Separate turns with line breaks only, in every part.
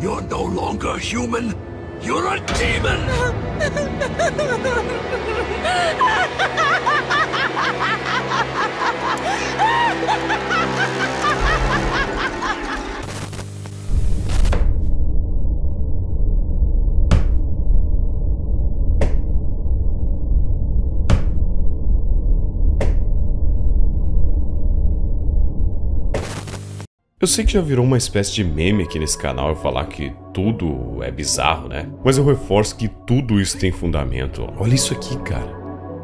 You're no longer human. You're a demon.
Eu sei que já virou uma espécie de meme aqui nesse canal eu falar que tudo é bizarro, né? Mas eu reforço que tudo isso tem fundamento. Olha isso aqui, cara.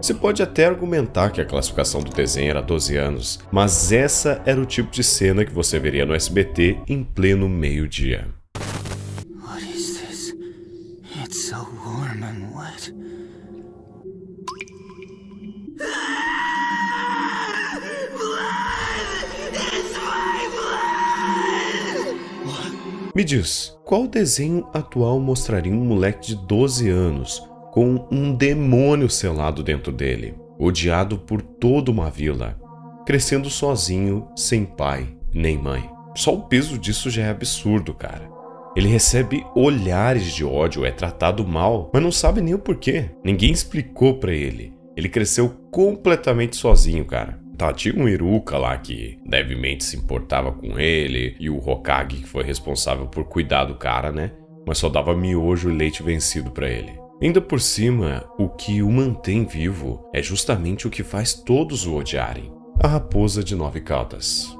Você pode até argumentar que a classificação do desenho era 12 anos, mas essa era o tipo de cena que você veria no SBT em pleno meio-dia.
What is this? It's so warm and wet.
Me diz, qual desenho atual mostraria um moleque de 12 anos com um demônio selado dentro dele, odiado por toda uma vila, crescendo sozinho, sem pai nem mãe? Só o peso disso já é absurdo, cara. Ele recebe olhares de ódio, é tratado mal, mas não sabe nem o porquê. Ninguém explicou pra ele. Ele cresceu completamente sozinho, cara. Tá, tinha um Iruka lá que levemente se importava com ele, e o Hokage que foi responsável por cuidar do cara, né? Mas só dava miojo e leite vencido pra ele. Ainda por cima, o que o mantém vivo é justamente o que faz todos o odiarem: a raposa de 9 caudas.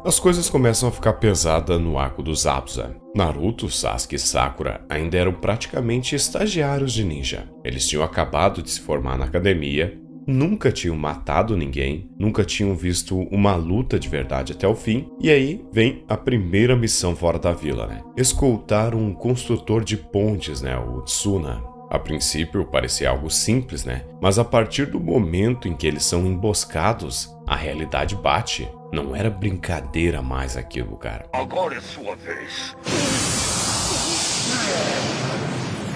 As coisas começam a ficar pesadas no arco dos Zabuza. Naruto, Sasuke e Sakura ainda eram praticamente estagiários de ninja. Eles tinham acabado de se formar na academia, nunca tinham matado ninguém, nunca tinham visto uma luta de verdade até o fim, e aí vem a primeira missão fora da vila, né? Escoltar um construtor de pontes, né? O Tsuna. A princípio parecia algo simples, né? Mas a partir do momento em que eles são emboscados, a realidade bate. Não era brincadeira mais aquilo, cara.
Agora é sua vez.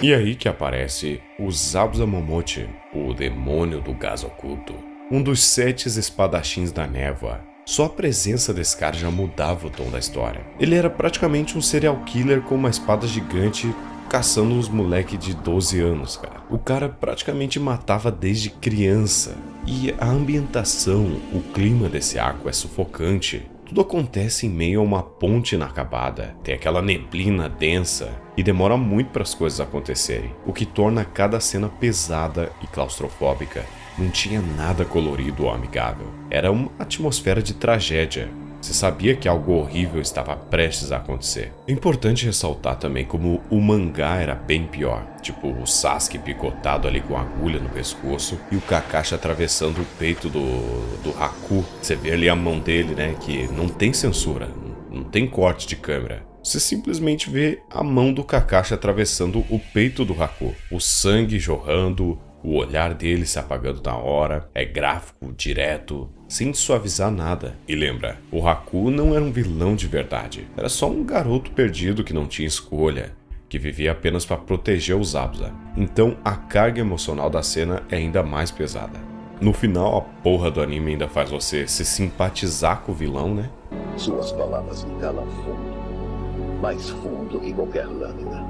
E aí que aparece o Zabuza Momochi, o demônio do gás oculto. Um dos 7 espadachins da névoa. Só a presença desse cara já mudava o tom da história. Ele era praticamente um serial killer com uma espada gigante caçando uns moleque de 12 anos, cara. O cara praticamente matava desde criança. E a ambientação, o clima desse arco é sufocante. Tudo acontece em meio a uma ponte inacabada. Tem aquela neblina densa e demora muito para as coisas acontecerem, o que torna cada cena pesada e claustrofóbica. Não tinha nada colorido ou amigável. Era uma atmosfera de tragédia. Você sabia que algo horrível estava prestes a acontecer. É importante ressaltar também como o mangá era bem pior. Tipo, o Sasuke picotado ali com agulha no pescoço e o Kakashi atravessando o peito do Haku. Você vê ali a mão dele, né, que não tem censura, não tem corte de câmera. Você simplesmente vê a mão do Kakashi atravessando o peito do Haku. O sangue jorrando, o olhar dele se apagando na hora, é gráfico, direto, sem suavizar nada. E lembra, o Haku não era um vilão de verdade, era só um garoto perdido que não tinha escolha, que vivia apenas para proteger os Zabuza. Então a carga emocional da cena é ainda mais pesada. No final, a porra do anime ainda faz você se simpatizar com o vilão, né?
Suas palavras me calam fundo. Mais fundo que qualquer lâmina.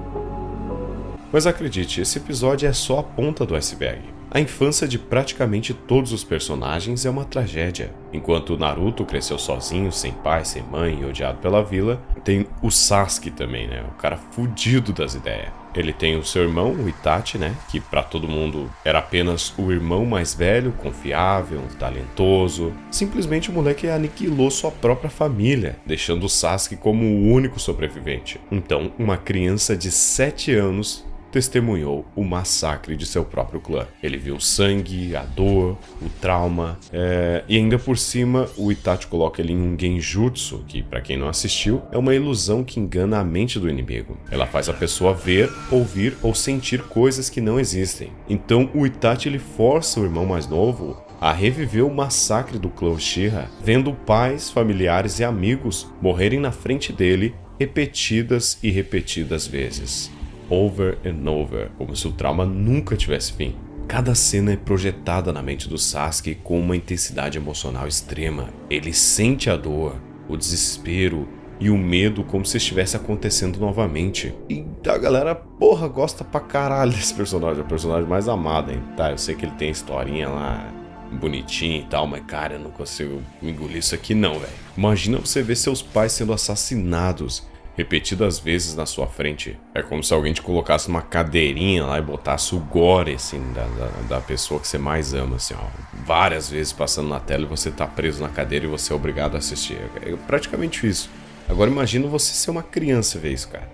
Mas acredite, esse episódio é só a ponta do iceberg. A infância de praticamente todos os personagens é uma tragédia. Enquanto Naruto cresceu sozinho, sem pai, sem mãe e odiado pela vila, tem o Sasuke também, né? O cara fudido das ideias. Ele tem o seu irmão, o Itachi, né? Que pra todo mundo era apenas o irmão mais velho, confiável, talentoso. Simplesmente o moleque aniquilou sua própria família, deixando o Sasuke como o único sobrevivente. Então, uma criança de 7 anos testemunhou o massacre de seu próprio clã. Ele viu o sangue, a dor, o trauma, e ainda por cima o Itachi coloca ele em um genjutsu, que pra quem não assistiu, é uma ilusão que engana a mente do inimigo. Ela faz a pessoa ver, ouvir ou sentir coisas que não existem. Então o Itachi ele força o irmão mais novo a reviver o massacre do clã Uchiha, vendo pais, familiares e amigos morrerem na frente dele repetidas e repetidas vezes. Over and over, como se o trauma nunca tivesse fim. Cada cena é projetada na mente do Sasuke com uma intensidade emocional extrema. Ele sente a dor, o desespero e o medo como se estivesse acontecendo novamente. E a galera, porra, gosta pra caralho desse personagem. É o personagem mais amado, hein? Tá, eu sei que ele tem a historinha lá bonitinha e tal, mas cara, eu não consigo engolir isso aqui não, velho. Imagina você ver seus pais sendo assassinados repetidas vezes na sua frente. É como se alguém te colocasse numa cadeirinha lá e botasse o gore, assim, da pessoa que você mais ama, assim, ó. Várias vezes passando na tela e você tá preso na cadeira e você é obrigado a assistir. É praticamente isso. Agora imagina você ser uma criança e ver isso, cara.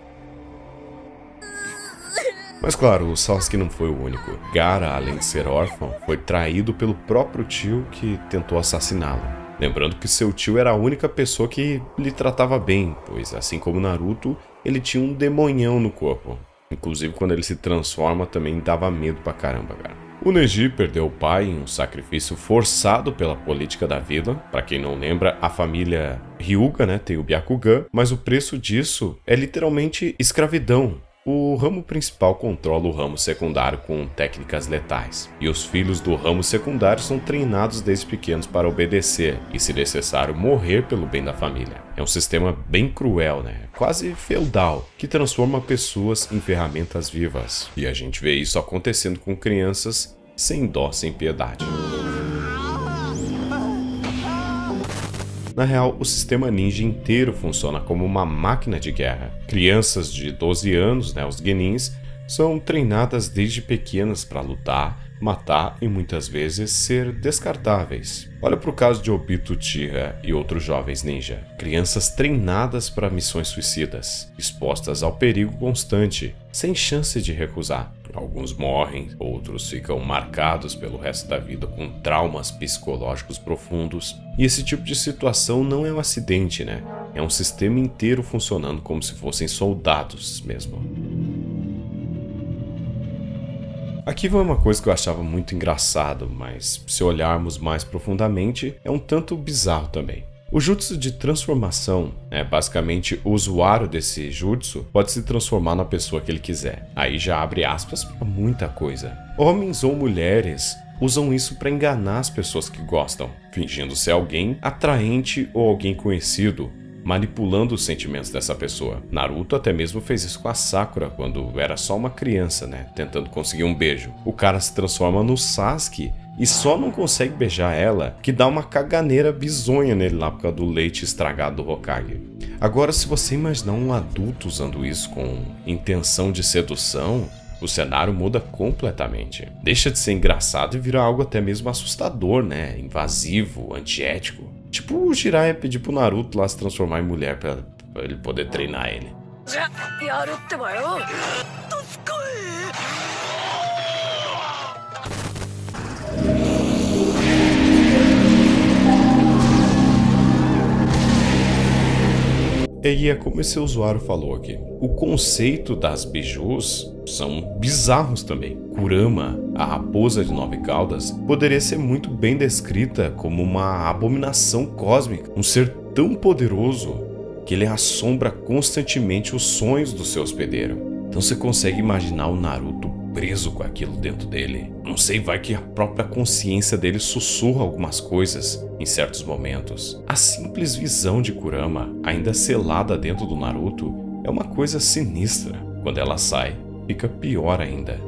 Mas claro, o Sasuke não foi o único. Gaara, além de ser órfão, foi traído pelo próprio tio que tentou assassiná-lo. Lembrando que seu tio era a única pessoa que lhe tratava bem, pois assim como Naruto, ele tinha um demonhão no corpo. Inclusive quando ele se transforma também dava medo pra caramba, cara. O Neji perdeu o pai em um sacrifício forçado pela política da vida. Pra quem não lembra, a família Hyuga, né, tem o Byakugan, mas o preço disso é literalmente escravidão. O ramo principal controla o ramo secundário com técnicas letais, e os filhos do ramo secundário são treinados desde pequenos para obedecer e, se necessário, morrer pelo bem da família. É um sistema bem cruel, né? Quase feudal, que transforma pessoas em ferramentas vivas. E a gente vê isso acontecendo com crianças sem dó, sem piedade. Na real, o sistema ninja inteiro funciona como uma máquina de guerra. Crianças de 12 anos, né, os genins, são treinadas desde pequenas para lutar, matar e muitas vezes ser descartáveis. Olha para o caso de Obito Uchiha e outros jovens ninja. Crianças treinadas para missões suicidas, expostas ao perigo constante, sem chance de recusar. Alguns morrem, outros ficam marcados pelo resto da vida com traumas psicológicos profundos. E esse tipo de situação não é um acidente, né? É um sistema inteiro funcionando como se fossem soldados mesmo. Aqui vai uma coisa que eu achava muito engraçado, mas se olharmos mais profundamente, é um tanto bizarro também. O jutsu de transformação, basicamente o usuário desse jutsu pode se transformar na pessoa que ele quiser. Aí já abre aspas para muita coisa. Homens ou mulheres usam isso para enganar as pessoas que gostam, fingindo ser alguém atraente ou alguém conhecido, manipulando os sentimentos dessa pessoa. Naruto até mesmo fez isso com a Sakura quando era só uma criança, tentando conseguir um beijo. O cara se transforma no Sasuke e só não consegue beijar ela que dá uma caganeira bizonha nele lá por causa do leite estragado do Hokage. Agora, se você imaginar um adulto usando isso com intenção de sedução, o cenário muda completamente. Deixa de ser engraçado e vira algo até mesmo assustador, invasivo, antiético. Tipo o Jiraiya pedir pro Naruto lá se transformar em mulher pra ele poder treinar ele. E é como esse usuário falou aqui. O conceito das bijus são bizarros também. Kurama, a raposa de 9 caudas, poderia ser muito bem descrita como uma abominação cósmica, um ser tão poderoso que ele assombra constantemente os sonhos do seu hospedeiro. Então você consegue imaginar o Naruto preso com aquilo dentro dele. Não sei, vai que a própria consciência dele sussurra algumas coisas em certos momentos. A simples visão de Kurama, ainda selada dentro do Naruto, é uma coisa sinistra. Quando ela sai, fica pior ainda.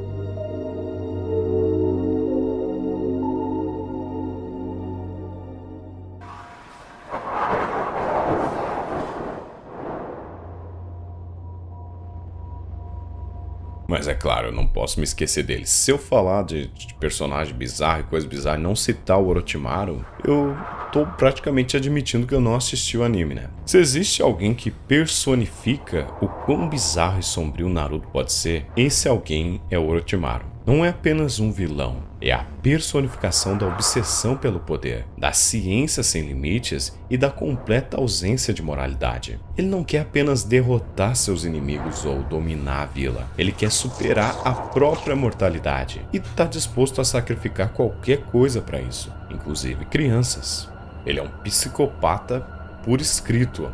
Mas é claro, eu não posso me esquecer dele. Se eu falar de personagem bizarro e coisa bizarra e não citar o Orochimaru, eu tô praticamente admitindo que eu não assisti o anime, Se existe alguém que personifica o quão bizarro e sombrio o Naruto pode ser, esse alguém é o Orochimaru. Não é apenas um vilão, é a personificação da obsessão pelo poder, da ciência sem limites e da completa ausência de moralidade. Ele não quer apenas derrotar seus inimigos ou dominar a vila, ele quer superar a própria mortalidade e está disposto a sacrificar qualquer coisa para isso, inclusive crianças. Ele é um psicopata por escrito.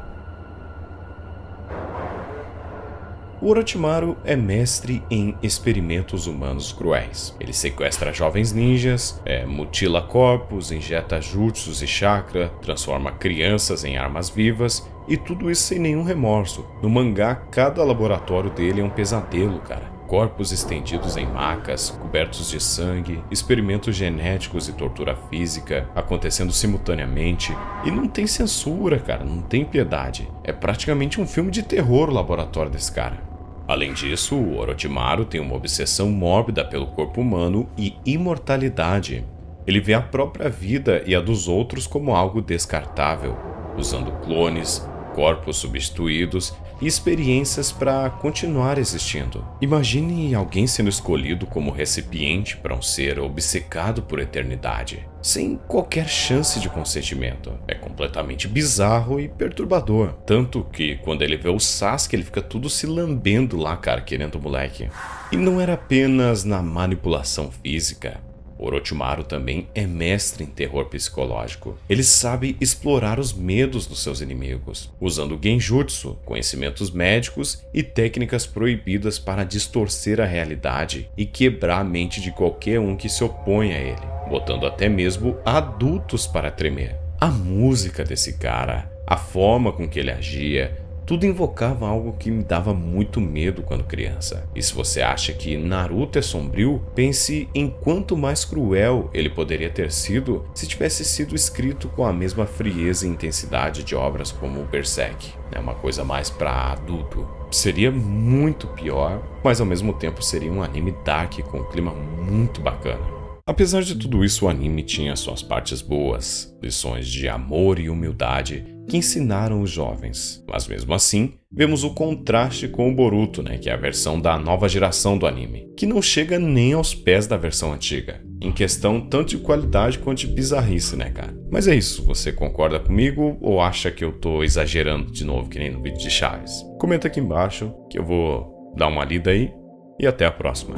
O Orochimaru é mestre em experimentos humanos cruéis. Ele sequestra jovens ninjas, mutila corpos, injeta jutsus e chakra, transforma crianças em armas vivas e tudo isso sem nenhum remorso. No mangá, cada laboratório dele é um pesadelo, cara. Corpos estendidos em macas, cobertos de sangue, experimentos genéticos e tortura física acontecendo simultaneamente. E não tem censura, cara, não tem piedade. É praticamente um filme de terror o laboratório desse cara. Além disso, o Orochimaru tem uma obsessão mórbida pelo corpo humano e imortalidade. Ele vê a própria vida e a dos outros como algo descartável, usando clones, corpos substituídos e experiências para continuar existindo. Imagine alguém sendo escolhido como recipiente para um ser obcecado por eternidade, sem qualquer chance de consentimento. É completamente bizarro e perturbador. Tanto que quando ele vê o Sasuke, ele fica tudo se lambendo lá, cara, querendo o moleque. E não era apenas na manipulação física. Orochimaru também é mestre em terror psicológico. Ele sabe explorar os medos dos seus inimigos, usando genjutsu, conhecimentos médicos e técnicas proibidas para distorcer a realidade e quebrar a mente de qualquer um que se opõe a ele, botando até mesmo adultos para tremer. A música desse cara, a forma com que ele agia, tudo invocava algo que me dava muito medo quando criança. E se você acha que Naruto é sombrio, pense em quanto mais cruel ele poderia ter sido se tivesse sido escrito com a mesma frieza e intensidade de obras como Berserk. É uma coisa mais para adulto. Seria muito pior, mas ao mesmo tempo seria um anime dark com um clima muito bacana. Apesar de tudo isso, o anime tinha suas partes boas, lições de amor e humildade que ensinaram os jovens. Mas mesmo assim, vemos o contraste com o Boruto, que é a versão da nova geração do anime, que não chega nem aos pés da versão antiga, em questão tanto de qualidade quanto de bizarrice, cara? Mas é isso, você concorda comigo ou acha que eu tô exagerando de novo, que nem no vídeo de Chaves? Comenta aqui embaixo que eu vou dar uma lida aí e até a próxima.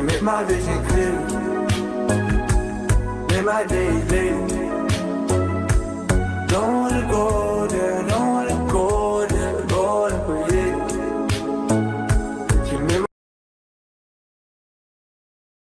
Make my vision clear, make my days later. Don't wanna go